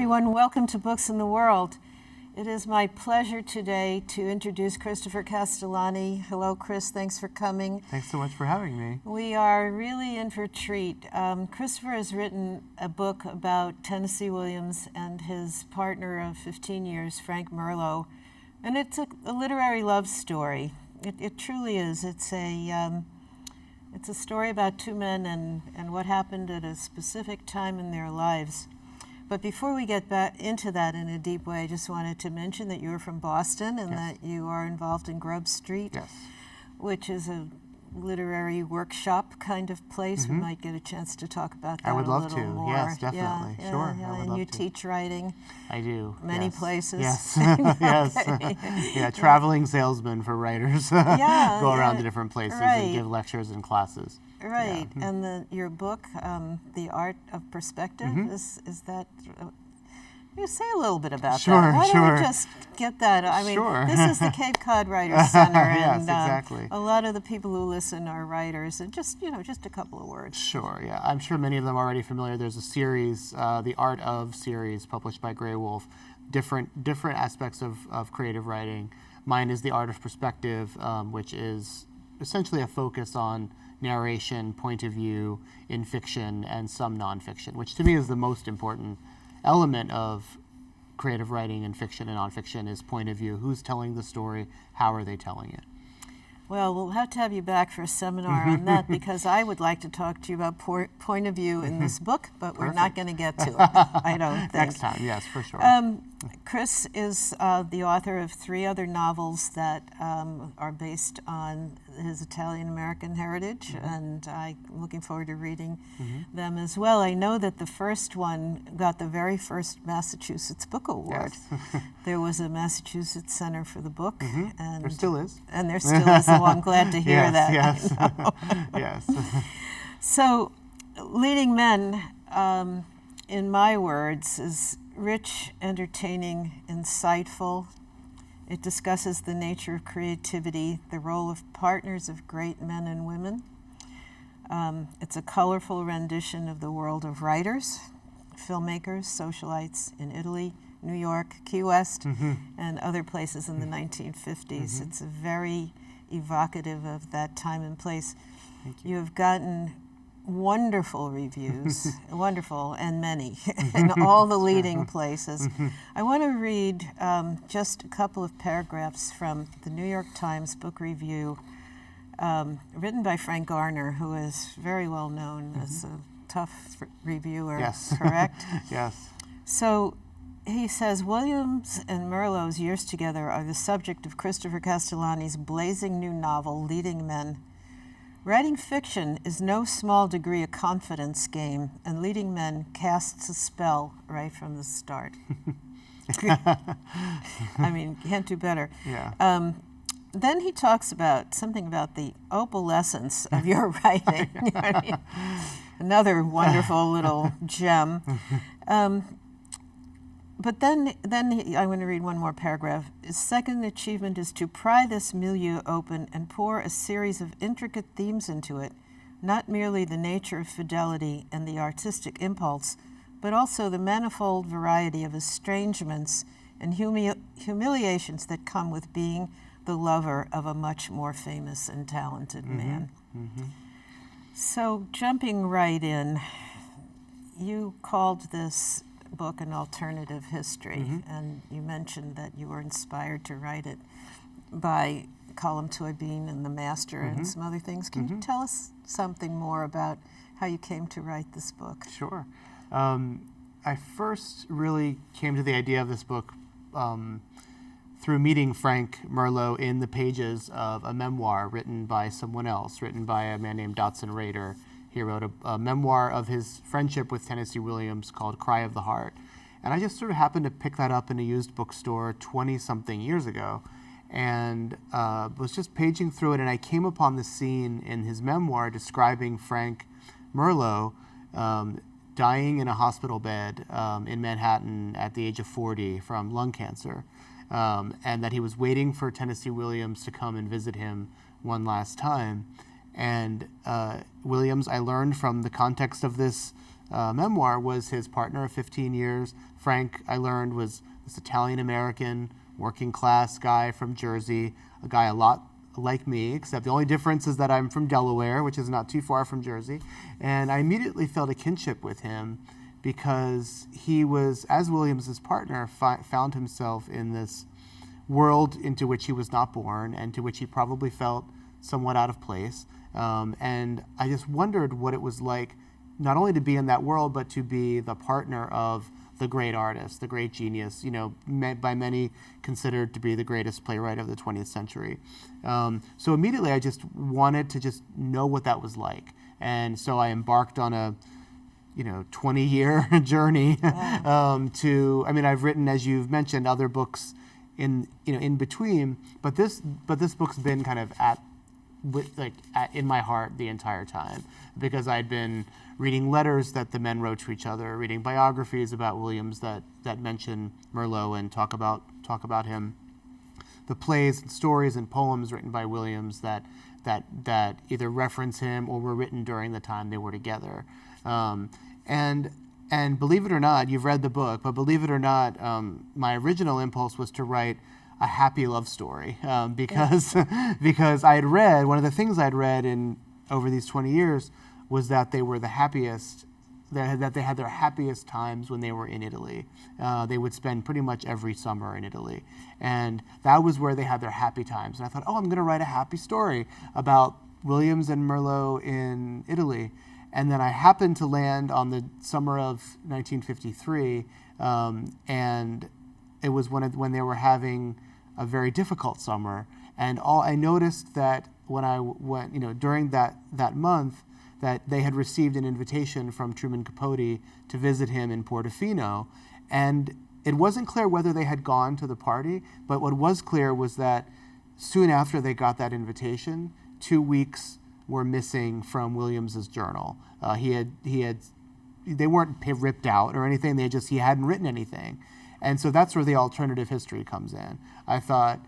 everyone. Welcome to Books in the World. It is my pleasure today to introduce Christopher Castellani. Hello, Chris. Thanks for coming. Thanks so much for having me. We are really in for a treat. Christopher has written a book about Tennessee Williams and his partner of 15 years, Frank Merlo, and it's a literary love story. It truly is. It's a story about two men and what happened at a specific time in their lives. But before we get back into that in a deep way, I just wanted to mention that you're from Boston and that you are involved in Grub Street, which is a literary workshop kind of place. We might get a chance to talk about that a little more. I would love to. Yes, definitely. Yeah, sure. yeah. I would And love you to. teach writing. I do. Many places. Yes. Yes. Yeah, traveling salesman for writers. Go around to different places and give lectures and classes. Right. Yeah. And your book, The Art of Perspective, is that... You say a little bit about that. Why don't we just get that? I mean, this is the Cape Cod Writers Center, and exactly. A lot of the people who listen are writers, and just a couple of words. Sure, yeah. I'm sure many of them are already familiar. There's a series, the Art of series, published by Grey Wolf, different aspects of creative writing. Mine is The Art of Perspective, which is essentially a focus on narration, point of view in fiction, and some nonfiction, which to me is the most important element of creative writing and fiction and nonfiction is point of view. Who's telling the story? How are they telling it? Well, we'll have to have you back for a seminar on that because I would like to talk to you about point of view in this book, but we're not going to get to it, I don't think. Next time, yes, for sure. Chris is the author of 3 other novels that are based on his Italian-American heritage, and I'm looking forward to reading them as well. I know that the first one got the very first Massachusetts Book Award. Yes. There was a Massachusetts Center for the Book. And there still is. And there still is, so I'm glad to hear that. Yes, yes. So, Leading Men, in my words, is rich, entertaining, insightful. It discusses the nature of creativity, the role of partners of great men and women. It's a colorful rendition of the world of writers, filmmakers, socialites in Italy, New York, Key West, and other places in the 1950s. It's very evocative of that time and place. You have gotten wonderful reviews, wonderful and many, in all the leading places. I want to read just a couple of paragraphs from the New York Times Book Review, written by Frank Garner, who is very well known as a tough reviewer, correct? Yes. So he says, Williams and Merlo's years together are the subject of Christopher Castellani's blazing new novel, Leading Men. Writing fiction is no small degree a confidence game, and Leading Men casts a spell right from the start. I mean, can't do better. Yeah. Then he talks about something about the opalescence of your writing. You know what I mean? Another wonderful little gem. But then I'm going to read one more paragraph. His second achievement is to pry this milieu open and pour a series of intricate themes into it, not merely the nature of fidelity and the artistic impulse, but also the manifold variety of estrangements and humiliations that come with being the lover of a much more famous and talented man. So jumping right in, you called this book an alternative history, and you mentioned that you were inspired to write it by Colm Tóibín and The Master and some other things. Can you tell us something more about how you came to write this book? Sure. I first really came to the idea of this book through meeting Frank Merlo in the pages of a memoir written by someone else, written by a man named Dotson Rader. He wrote a memoir of his friendship with Tennessee Williams called Cry of the Heart. And I just sort of happened to pick that up in a used bookstore 20-something years ago and was just paging through it, and I came upon the scene in his memoir describing Frank Merlo dying in a hospital bed in Manhattan at the age of 40 from lung cancer, and that he was waiting for Tennessee Williams to come and visit him one last time. And Williams, I learned from the context of this memoir was his partner of 15 years. Frank, I learned, was this Italian-American, working-class guy from Jersey, a guy a lot like me, except the only difference is that I'm from Delaware, which is not too far from Jersey. And I immediately felt a kinship with him because he was, as Williams's partner, found himself in this world into which he was not born and to which he probably felt somewhat out of place. And I just wondered what it was like not only to be in that world, but to be the partner of the great artist, the great genius, by many considered to be the greatest playwright of the 20th century. So immediately I just wanted to just know what that was like. And so I embarked on a 20-year journey I've written, as you've mentioned, other books in between, but this book's been kind of in my heart the entire time, because I'd been reading letters that the men wrote to each other, reading biographies about Williams that mention Merlot and talk about him, the plays and stories and poems written by Williams that either reference him or were written during the time they were together. And believe it or not, you've read the book, but believe it or not, my original impulse was to write a happy love story because I had read, one of the things I'd read over these 20 years was that they were the happiest, that they had their happiest times when they were in Italy. They would spend pretty much every summer in Italy. And that was where they had their happy times. And I thought, I'm going to write a happy story about Williams and Merlot in Italy. And then I happened to land on the summer of 1953, and it was when they were having a very difficult summer. And I noticed that when I went, during that month, that they had received an invitation from Truman Capote to visit him in Portofino. And it wasn't clear whether they had gone to the party, but what was clear was that soon after they got that invitation, 2 weeks were missing from Williams's journal. They weren't ripped out or anything. He hadn't written anything. And so that's where the alternative history comes in. I thought,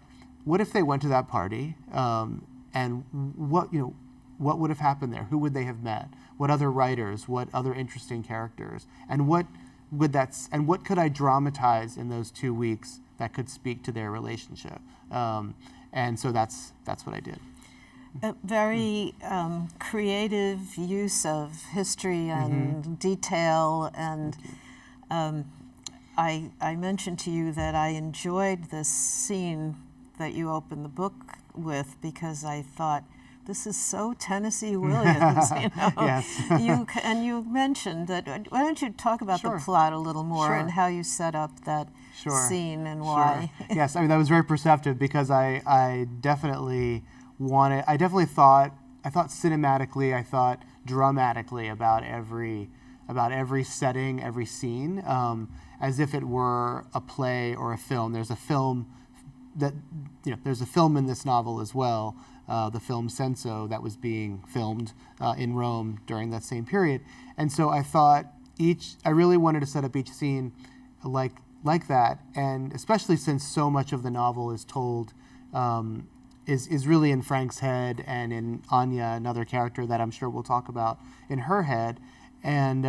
what if they went to that party, and what would have happened there? Who would they have met? What other writers? What other interesting characters? And what could I dramatize in those 2 weeks that could speak to their relationship? And so that's what I did. A very creative use of history and detail, and I mentioned to you that I enjoyed this scene that you opened the book with because I thought, this is so Tennessee Williams, Yes. You mentioned that. Why don't you talk about the plot a little more and how you set up that scene and why? Yes, that was very perceptive because I definitely thought cinematically, I thought dramatically about every setting, every scene, as if it were a play or a film. There's a film in this novel as well, the film Senso, that was being filmed in Rome during that same period. And so I thought I really wanted to set up each scene like that, and especially since so much of the novel is told is really in Frank's head and in Anya, another character that I'm sure we'll talk about, in her head. And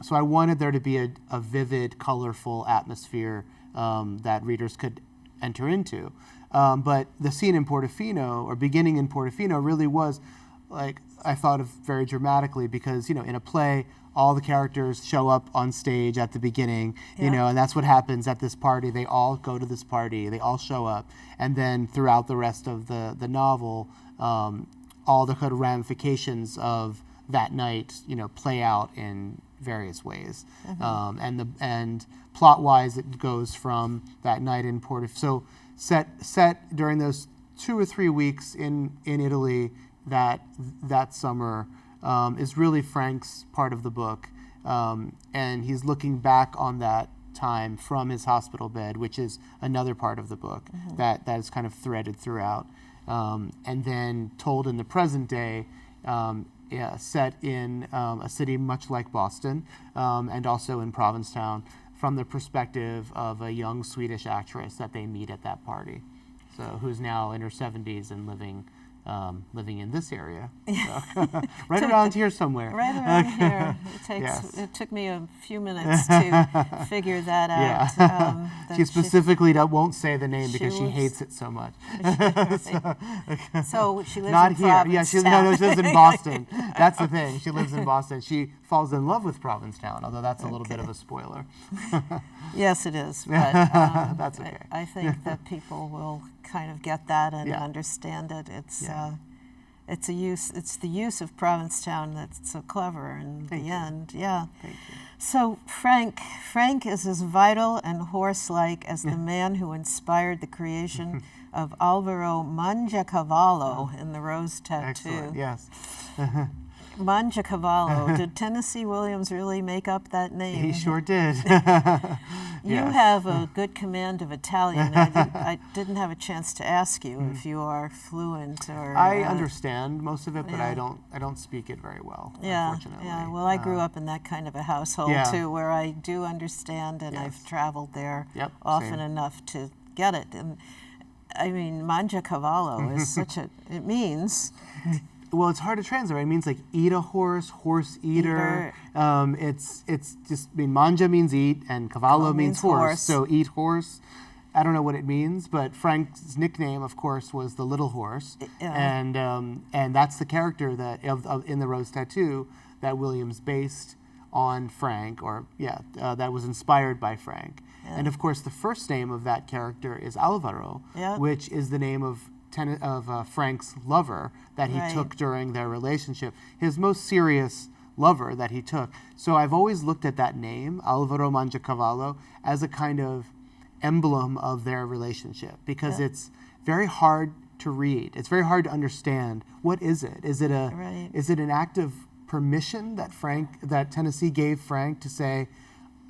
so I wanted there to be a vivid, colorful atmosphere that readers could enter into. But the scene in Portofino, or beginning in Portofino, really was, I thought of very dramatically because, in a play, all the characters show up on stage at the beginning, and that's what happens at this party. They all go to this party. They all show up. And then throughout the rest of the novel, all the kind of ramifications of that night, play out in various ways. And plot-wise, it goes from that night in Portofino. So set during those 2 or 3 weeks in Italy that summer, is really Frank's part of the book, and he's looking back on that time from his hospital bed, which is another part of the book that is kind of threaded throughout, and then told in the present day, set in a city much like Boston, and also in Provincetown, from the perspective of a young Swedish actress that they meet at that party, so who's now in her 70s and living living in this area, so right around here somewhere. Right around here. It took me a few minutes to figure that out. Yeah. That She specifically won't say the name she because she lives- hates it so much. So she lives Not in here. Yeah, she Provincetown. she lives in Boston. That's the thing. She lives in Boston. She falls in love with Provincetown, although that's a little bit of a spoiler. Yes, it is. But That's okay. I think that people will kind of get that and Yeah. understand it. Yeah. It's the use of Provincetown that's so clever in Thank the you. end. Yeah. Thank you. So Frank is as vital and horse-like as the man who inspired the creation of Alvaro Mangiacavallo in the Rose Tattoo. Excellent. Yes. Mangiacavallo. Did Tennessee Williams really make up that name? He sure did. You Yes. have a good command of Italian. I didn't have a chance to ask you if you are fluent or. I understand most of it, but yeah. I don't speak it very well. Yeah, Unfortunately. yeah. Well, I grew up in that kind of a household Yeah. too, where I do understand, and Yes. I've traveled there Yep, often same. enough to get it. And I mean, Mangiacavallo is such a. It means Well, it's hard to translate. Right? It means like eat a horse, horse eater. It's just. I mean, manja means eat, and cavallo means horse. So eat horse. I don't know what it means, but Frank's nickname, of course, was the Little Horse, and that's the character that in the Rose Tattoo that Williams based on Frank, that was inspired by Frank. Yeah. And of course, the first name of that character is Alvaro, Yeah. which is the name of Frank's lover that he Right. took during their relationship, his most serious lover that he took. So I've always looked at that name, Alvaro Mangiacavallo, as a kind of emblem of their relationship because Yeah. it's very hard to read. It's very hard to understand. What is it? Is it Right. is it an act of permission that Tennessee gave Frank to say,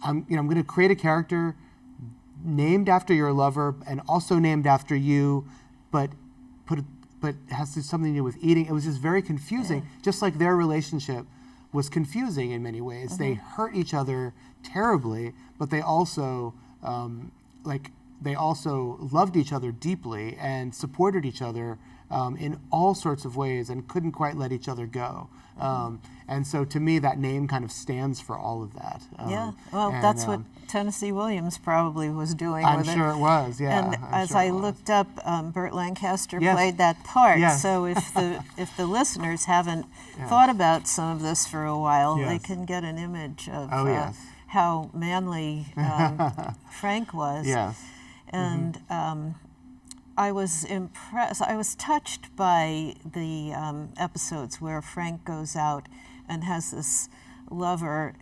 I'm going to create a character named after your lover and also named after you, but it has something to do with eating. It was just very confusing, just like their relationship was confusing in many ways. They hurt each other terribly, but they also loved each other deeply and supported each other in all sorts of ways and couldn't quite let each other go. And so to me, that name kind of stands for all of that. yeah. Well, that's what Tennessee Williams probably was doing I'm with it. sure it was, yeah. And I'm as sure I it was. looked up, Burt Lancaster Yes. played that part. Yes. So if the listeners haven't thought about some of this for a while, they Yes. can get an image of Oh, yes. how manly Frank was. Yes. And I was impressed. I was touched by the episodes where Frank goes out and has this lover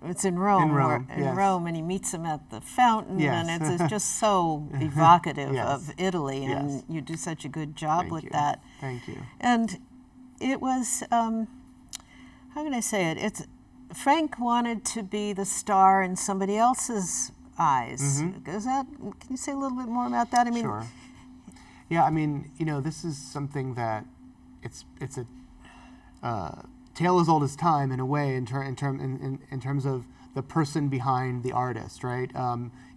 it's in Rome, In Rome, yes. and he meets him at the fountain, Yes. and it's just so evocative Yes. of Italy, and Yes. you do such a good job Thank with you. that. Thank you. And it was, how can I say it? Frank wanted to be the star in somebody else's eyes. Is that? Can you say a little bit more about that? I mean, Sure. Yeah, I mean, this is something that it's a tale as old as time in a way in terms of the person behind the artist, right?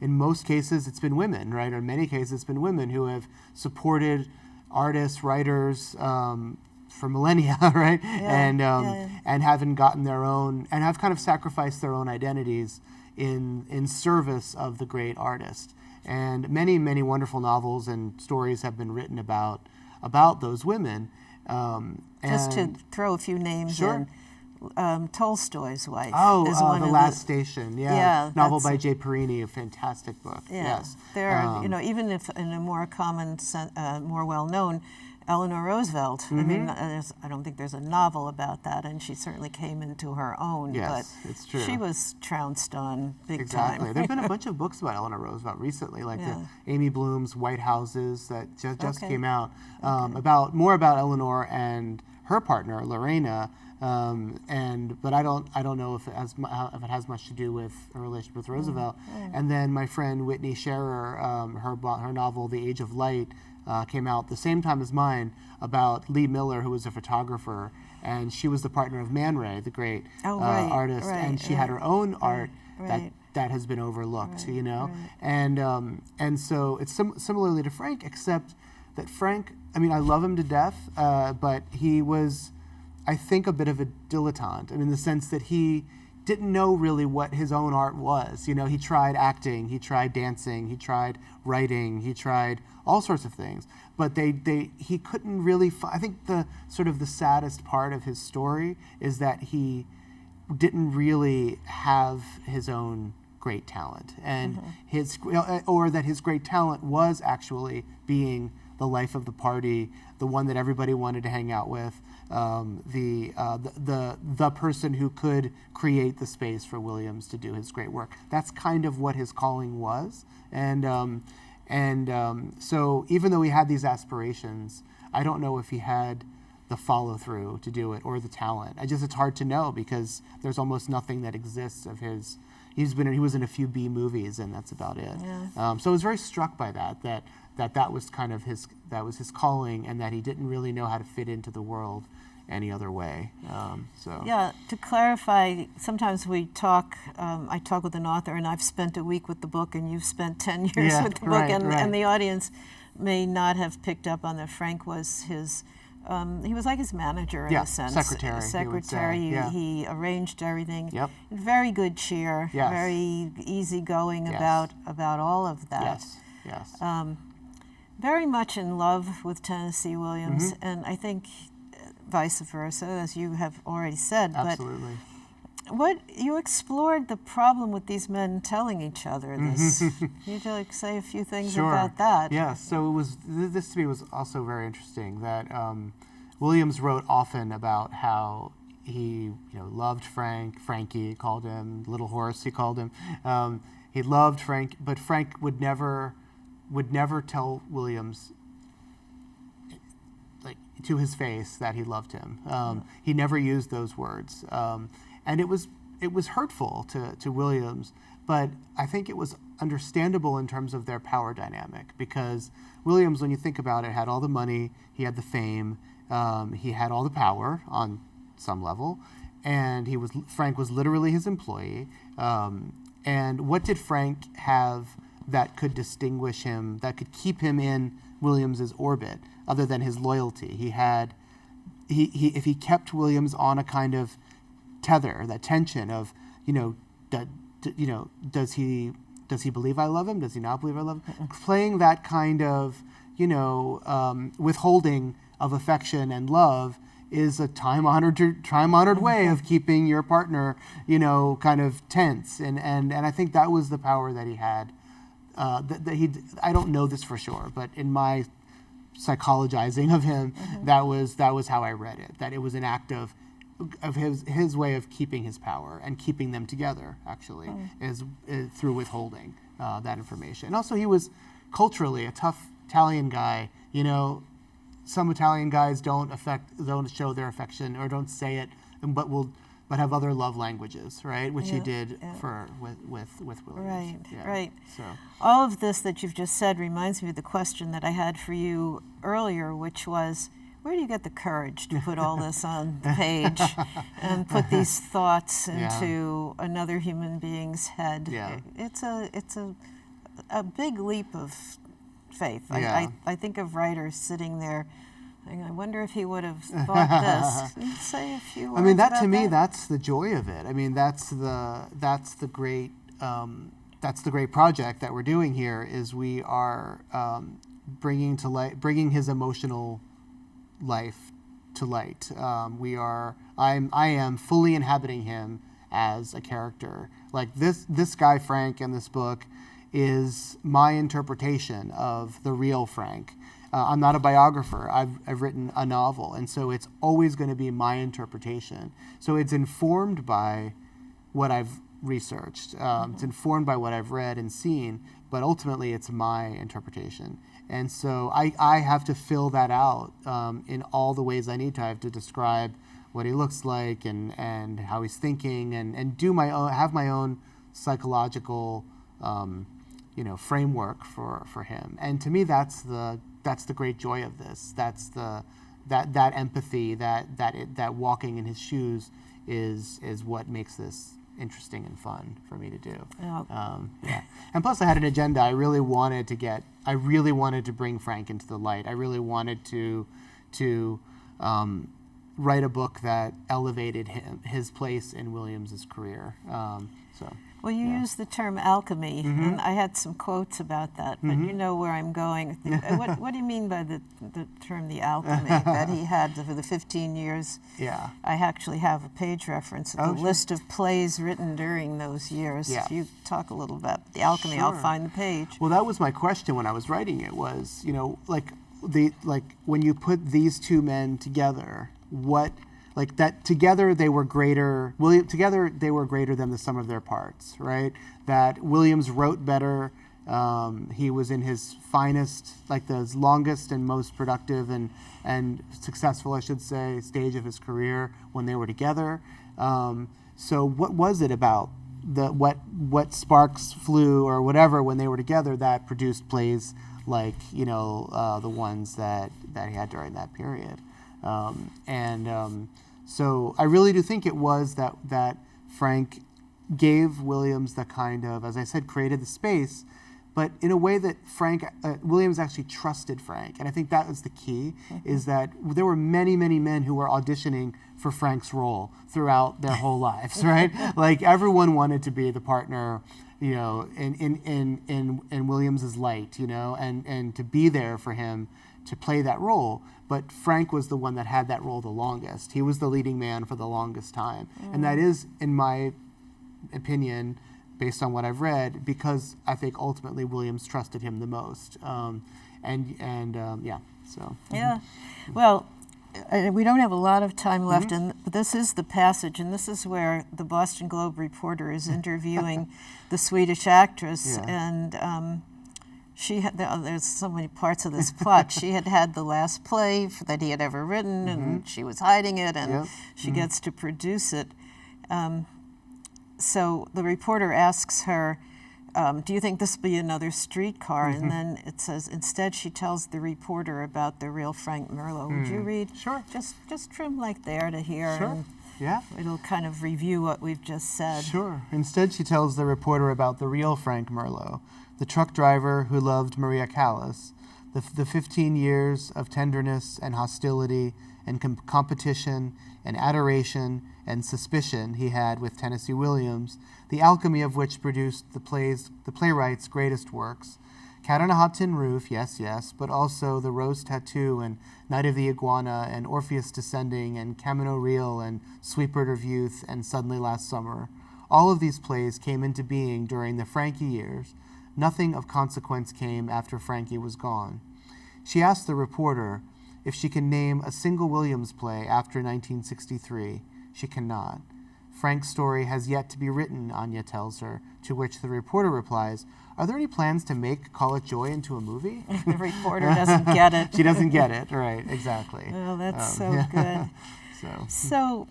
In most cases, it's been women, right? Or in many cases, it's been women who have supported artists, writers for millennia, right? And haven't gotten their own, and have kind of sacrificed their own identities in service of the great artist. And many, many wonderful novels and stories have been written about those women. Just to throw a few names Sure. in, Tolstoy's wife. Oh, is one The of Last Station, Yeah, novel that's by Jay Perini, a fantastic book. Yeah, Yes. there are, even if in a more common, more well-known, Eleanor Roosevelt. I mean, I don't think there's a novel about that, and she certainly came into her own. Yes, but it's true. She was trounced on big Exactly. time. There have been a bunch of books about Eleanor Roosevelt recently, like Yeah. the Amy Bloom's White Houses that just Okay. came out, about Eleanor and her partner Lorena. But I don't know if it has much to do with her relationship with Roosevelt. And then my friend Whitney Scherer, her novel The Age of Light came out the same time as mine, about Lee Miller, who was a photographer, and she was the partner of Man Ray, the great artist, and she had her own art that has been overlooked, And so it's similarly to Frank, except that Frank I mean, I love him to death, but he was, I think, a bit of a dilettante. I mean, in the sense that he didn't know really what his own art was. You know, he tried acting, he tried dancing, he tried writing, he tried all sorts of things. But he couldn't really, I think the sort of the saddest part of his story is that he didn't really have his own great talent. And or that his great talent was actually being the life of the party, the one that everybody wanted to hang out with, the person who could create the space for Williams to do his great work. That's kind of what his calling was, and so even though he had these aspirations, I don't know if he had the follow through to do it or the talent. It's hard to know because there's almost nothing that exists of his. He was in a few B movies and that's about it. Yeah. So I was very struck by that was kind of his calling, and that he didn't really know how to fit into the world any other way. Yeah, to clarify, sometimes we talk, I talk with an author and I've spent a week with the book and you've spent 10 years with the book, and the audience may not have picked up on that Frank was his, he was like his manager in a sense. Secretary. He arranged everything. Yep. Very good cheer, very easygoing about all of that. Yes. Very much in love with Tennessee Williams, and I think vice versa, as you have already said. Absolutely. But you explored the problem with these men telling each other this. You'd like say a few things about that. Yeah, so this to me was also very interesting, that Williams wrote often about how he loved Frankie called him, Little Horse he called him. He loved Frank, but Frank would never tell Williams to his face that he loved him. He never used those words, and it was hurtful to Williams. But I think it was understandable in terms of their power dynamic, because Williams, when you think about it, had all the money, he had the fame, he had all the power on some level, and Frank was literally his employee. And what did Frank have that could distinguish him, that could keep him in Williams's orbit, other than his loyalty? If he kept Williams on a kind of tether, that tension of, does he believe I love him? Does he not believe I love him? Playing that kind of, withholding of affection and love is a time-honored way of keeping your partner, kind of tense. And I think that was the power that he had. I don't know this for sure, but in my psychologizing of him, that was how I read it. That it was an act of his way of keeping his power and keeping them together. Actually, is through withholding that information. And also, he was culturally a tough Italian guy. Some Italian guys don't show their affection or don't say it, but have other love languages, right? Which he did with Williams. Right. So all of this that you've just said reminds me of the question that I had for you earlier, which was, where do you get the courage to put all this on the page and put these thoughts into another human being's head? Yeah. It's a big leap of faith. Yeah. I think of writers sitting there. I wonder if he would have thought this. Can you say a few words that about to me, that? that's the joy of it. That's the great project that we're doing here. Is we are bringing his emotional life to light. I am fully inhabiting him as a character. Like this guy Frank in this book is my interpretation of the real Frank. I'm not a biographer. I've written a novel, and so it's always going to be my interpretation. So it's informed by what I've researched. It's informed by what I've read and seen, but ultimately it's my interpretation. And so I have to fill that out in all the ways I need to. I have to describe what he looks like and how he's thinking, and have my own psychological framework for him. And to me, that's the great joy of this. That's that empathy, that walking in his shoes is what makes this interesting and fun for me to do. Yeah. Yeah, and plus I had an agenda. I really wanted to bring Frank into the light. I really wanted to write a book that elevated his place in Williams's career. Well, you used the term alchemy, and I had some quotes about that, but you know where I'm going. What do you mean by the term the alchemy that he had for the 15 years? Yeah. I actually have a page reference of the list of plays written during those years. Yeah. If you talk a little about the alchemy, I'll Sure. find the page. Well, that was my question when I was writing it. Was, you know, like when you put these two men together, what, like that together they were greater. Together they were greater than the sum of their parts, right? That Williams wrote better. He was in his finest, like the longest and most productive and successful, I should say, stage of his career when they were together. So what was it about what sparks flew or whatever when they were together that produced plays like, you know, the ones that he had during that period? So I really do think it was that Frank gave Williams the kind of, as I said, created the space, but in a way that Williams actually trusted Frank. And I think that was the key, is that there were many, many men who were auditioning for Frank's role throughout their whole lives, right? Like everyone wanted to be the partner, you know, in Williams's light, you know, and to be there for him to play that role. But Frank was the one that had that role the longest. He was the leading man for the longest time. And that is, in my opinion, based on what I've read, because I think ultimately Williams trusted him the most. Yeah. Well, we don't have a lot of time left, but this is the passage, and this is where the Boston Globe reporter is interviewing the Swedish actress, and she had, there's so many parts of this plot. She had the last play that he had ever written, and she was hiding it, and she gets to produce it. So the reporter asks her, do you think this will be another streetcar? And then it says, instead she tells the reporter about the real Frank Merlo. Would you read? Sure. Just trim like there to here. Sure. And yeah. It'll kind of review what we've just said. Sure. Instead she tells the reporter about the real Frank Merlo, the truck driver who loved Maria Callas, the 15 years of tenderness and hostility and competition and adoration and suspicion he had with Tennessee Williams, the alchemy of which produced the playwright's greatest works. Cat on a Hot Tin Roof, yes, but also The Rose Tattoo and Night of the Iguana and Orpheus Descending and Camino Real and Sweetbird of Youth and Suddenly Last Summer. All of these plays came into being during the Frankie years. Nothing of consequence came after Frankie was gone. She asked the reporter if she can name a single Williams play after 1963. She cannot. Frank's story has yet to be written, Anya tells her, to which the reporter replies, are there any plans to make Call It Joy into a movie? The reporter doesn't get it. She doesn't get it, right, exactly. Oh, that's so good. So,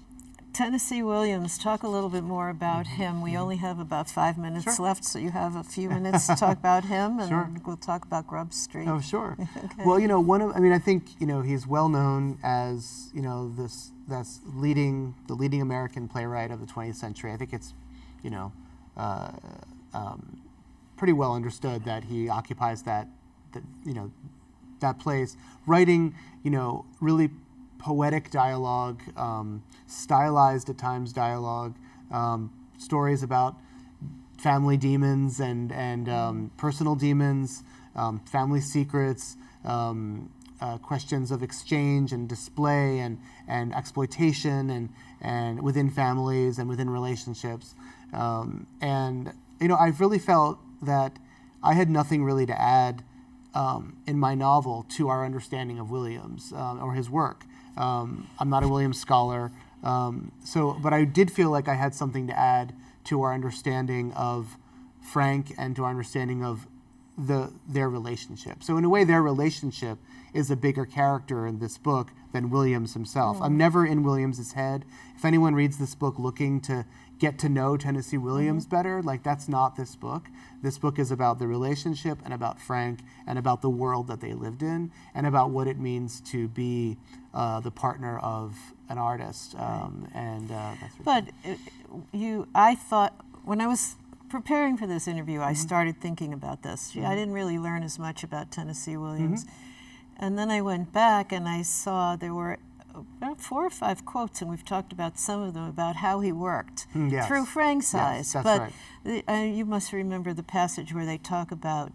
Tennessee Williams, talk a little bit more about him. We only have about 5 minutes left, so you have a few minutes to talk about him, and we'll talk about Grub Street. Oh, sure. Okay. Well, you know, I think, you know, he's well known as, you know, the leading American playwright of the 20th century. I think it's, you know, pretty well understood that he occupies that place, writing, you know, really poetic dialogue, stylized at times dialogue, stories about family demons and personal demons, family secrets, questions of exchange and display and exploitation and within families and within relationships. And, you know, I've really felt that I had nothing really to add in my novel to our understanding of Williams or his work. I'm not a Williams scholar, but I did feel like I had something to add to our understanding of Frank and to our understanding of their relationship. So in a way, their relationship is a bigger character in this book than Williams himself. I'm never in Williams's head. If anyone reads this book looking to get to know Tennessee Williams better, like that's not this book. This book is about the relationship and about Frank and about the world that they lived in and about what it means to be the partner of an artist, and that's But I thought, when I was preparing for this interview, I started thinking about this. I didn't really learn as much about Tennessee Williams. And then I went back and I saw there were about 4 or 5 quotes, and we've talked about some of them, about how he worked Yes. through Frank's eyes. That's but right. you must remember the passage where they talk about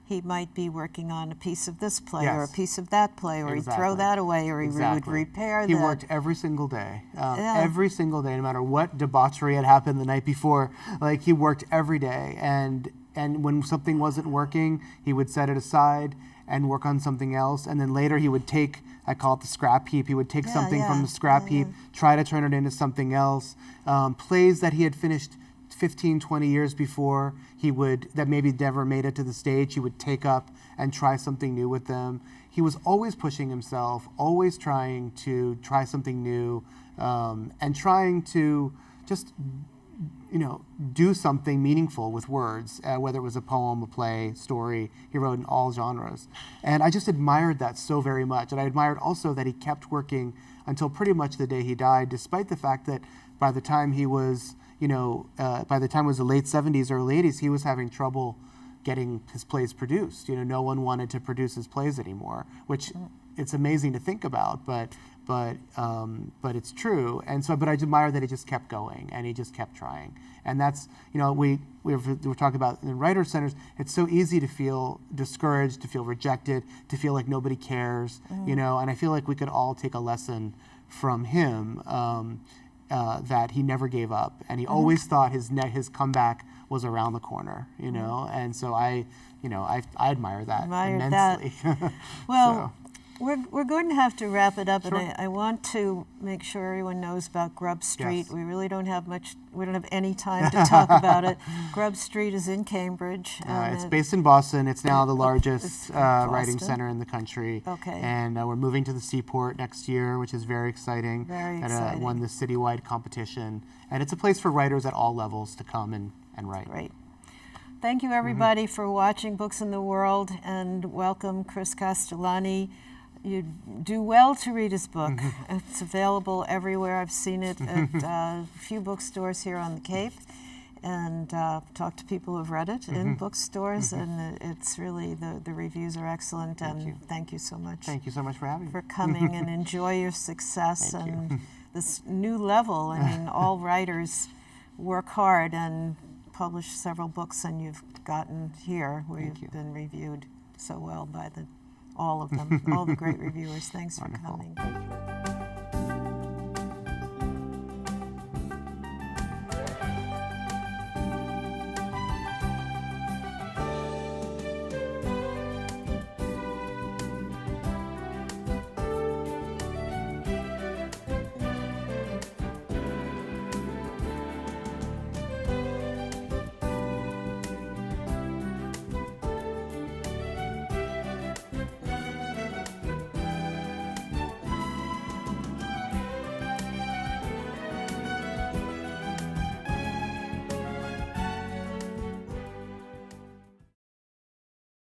he might be working on a piece of this play or a Yes. piece of that play, or he'd throw Exactly. that away, or he would Exactly. repair He that. worked every single day. Yeah. Every single day, no matter what debauchery had happened the night before. Like, he worked every day, and when something wasn't working, he would set it aside and work on something else. And then later he would take, I call it the scrap heap. He would take something from the scrap heap, try to turn it into something else. Plays that he had finished 15, 20 years before, that maybe never made it to the stage, he would take up and try something new with them. He was always pushing himself, always trying to try something new, and trying to just, do something meaningful with words, whether it was a poem, a play, story. He wrote in all genres. And I just admired that so very much. And I admired also that he kept working until pretty much the day he died, despite the fact that by the time he was, by the time it was the late 70s, early 80s, he was having trouble getting his plays produced. No one wanted to produce his plays anymore, which it's amazing to think about, but it's true. And so, but I admire that he just kept going and he just kept trying. And that's, we were talking about in writer centers, it's so easy to feel discouraged, to feel rejected, to feel like nobody cares, and I feel like we could all take a lesson from him, that he never gave up, and he always thought his comeback was around the corner, and so I admire that immensely. Well, we're going to have to wrap it up, and I want to make sure everyone knows about Grub Street. Yes. We really don't have any time to talk about it. Grub Street is in Cambridge. It's based in Boston. It's now the largest it's writing Boston. center in the country. Okay. And we're moving to the Seaport next year, which is very exciting. Very It exciting. won the citywide competition. And it's a place for writers at all levels to come and write. Great. Thank you, everybody, for watching Books in the World, and welcome Chris Castellani. You do well to read his book. It's available everywhere. I've seen it at a few bookstores here on the Cape, and talked to people who've read it in bookstores, and it's really, the reviews are excellent, and thank you so much. Thank you so much for having me. For coming, and enjoy your success Thank you. and this new level. I mean, all writers work hard and publish several books, and you've gotten here where you've been reviewed so well by all of them, all the great reviewers. Thanks for Wonderful. coming. Thank you.